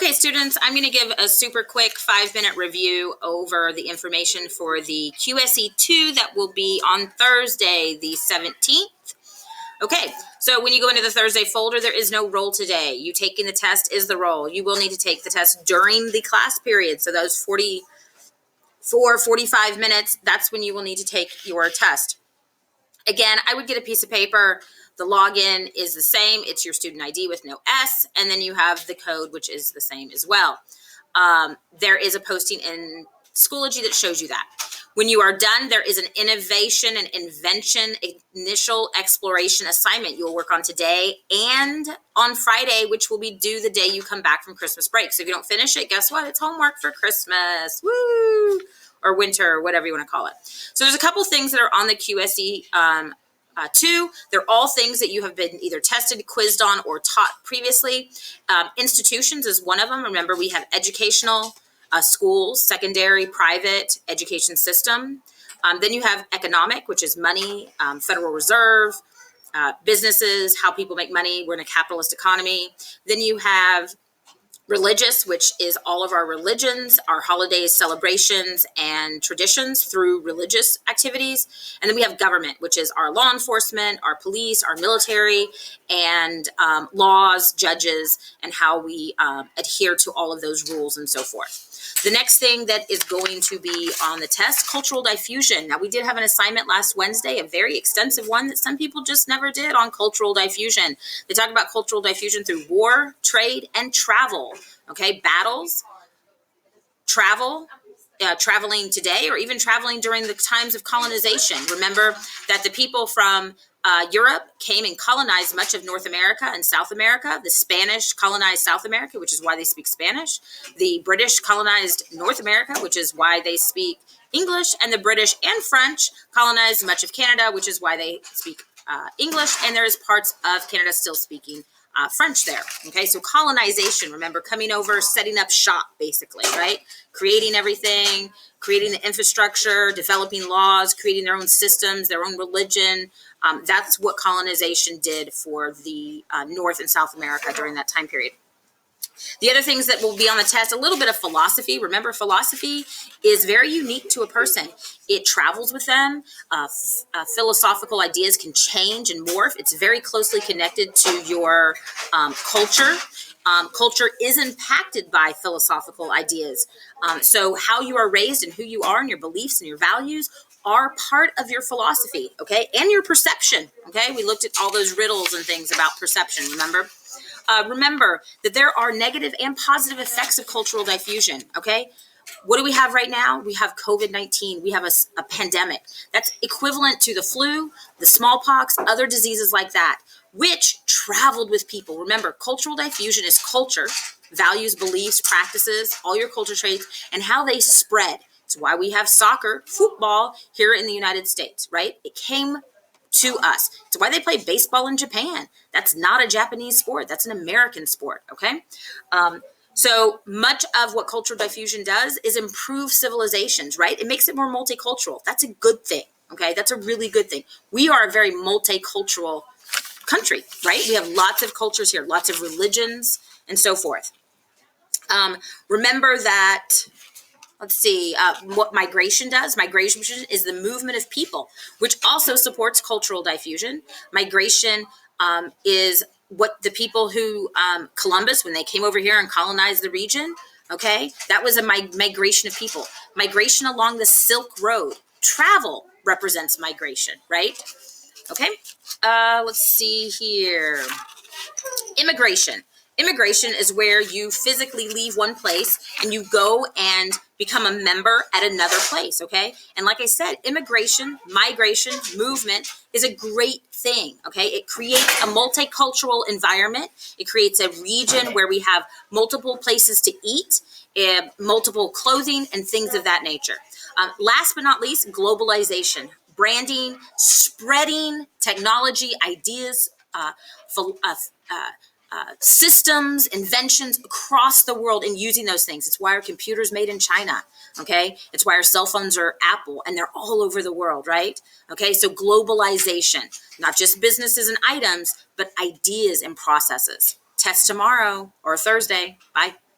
Okay, students, I'm going to give a super quick 5-minute review over the information for the QSE 2 that will be on Thursday, the 17th. Okay, so when you go into the Thursday folder, there is no roll today. You taking the test is the roll. You will need to take the test during the class period. So those 45 minutes, that's when you will need to take your test. Again, I would get a piece of paper. The login is the same. It's your student ID with no S. And then you have the code, which is the same as well. There is a posting in Schoology that shows you that. When you are done, there is an innovation and invention initial exploration assignment you will work on today and on Friday, which will be due the day you come back from Christmas break. So if you don't finish it, guess what? It's homework for Christmas. Woo! Or winter, or whatever you want to call it. So there's a couple things that are on the QSE 2. They're all things that you have been either tested, quizzed on, or taught previously. Institutions is one of them. Remember, we have educational, schools, secondary, private education system. Then you have economic, which is money, Federal Reserve, businesses, how people make money. We're in a capitalist economy. Then you have religious, which is all of our religions, our holidays, celebrations, and traditions through religious activities. And then we have government, which is our law enforcement, our police, our military, and laws, judges, and how we adhere to all of those rules and so forth. The next thing that is going to be on the test, cultural diffusion. Now, we did have an assignment last Wednesday, a very extensive one that some people just never did on cultural diffusion. They talk about cultural diffusion through war, trade, and travel. Okay, battles, travel, traveling today, or even traveling during the times of colonization. Remember that the people from Europe came and colonized much of North America and South America. The Spanish colonized South America, which is why they speak Spanish. The British colonized North America, which is why they speak English. And the British and French colonized much of Canada, which is why they speak English. And there is parts of Canada still speaking French there. Okay, so colonization, remember, coming over, setting up shop, basically, right? Creating everything, creating the infrastructure, developing laws, creating their own systems, their own religion. That's what colonization did for the North and South America during that time period. The other things that will be on the test, a little bit of philosophy. Remember, philosophy is very unique to a person. It travels with them. Philosophical ideas can change and morph. It's very closely connected to your culture. Culture is impacted by philosophical ideas. So how you are raised and who you are and your beliefs and your values are part of your philosophy, okay? And your perception, okay? We looked at all those riddles and things about perception, remember? Remember that there are negative and positive effects of cultural diffusion, okay? What do we have right now? We have COVID-19. We have a pandemic. That's equivalent to the flu, the smallpox, other diseases like that, which traveled with people. Remember, cultural diffusion is culture, values, beliefs, practices, all your culture traits, and how they spread. It's why we have soccer, football here in the United States, right? It came to us. It's why they play baseball in Japan. That's not a Japanese sport. That's an American sport, okay? So much of what cultural diffusion does is improve civilizations, right? It makes it more multicultural. That's a good thing, okay? That's a really good thing. We are a very multicultural country, right? We have lots of cultures here, lots of religions, and so forth. Remember that, let's see, what migration does. Migration is the movement of people, which also supports cultural diffusion. Migration is what the people who, Columbus, when they came over here and colonized the region, okay, that was a migration of people. Migration along the Silk Road. Travel represents migration, right? Okay, let's see here. Immigration. Immigration is where you physically leave one place and you go and become a member at another place, okay? And like I said, immigration, migration, movement is a great thing, okay? It creates a multicultural environment. It creates a region where we have multiple places to eat, multiple clothing, and things of that nature. Last but not least, globalization. Branding, spreading technology, ideas, systems, inventions across the world and using those things. It's why our computer's made in China, okay? It's why our cell phones are Apple and they're all over the world, right? Okay, so globalization, not just businesses and items, but ideas and processes. Test tomorrow or Thursday. Bye.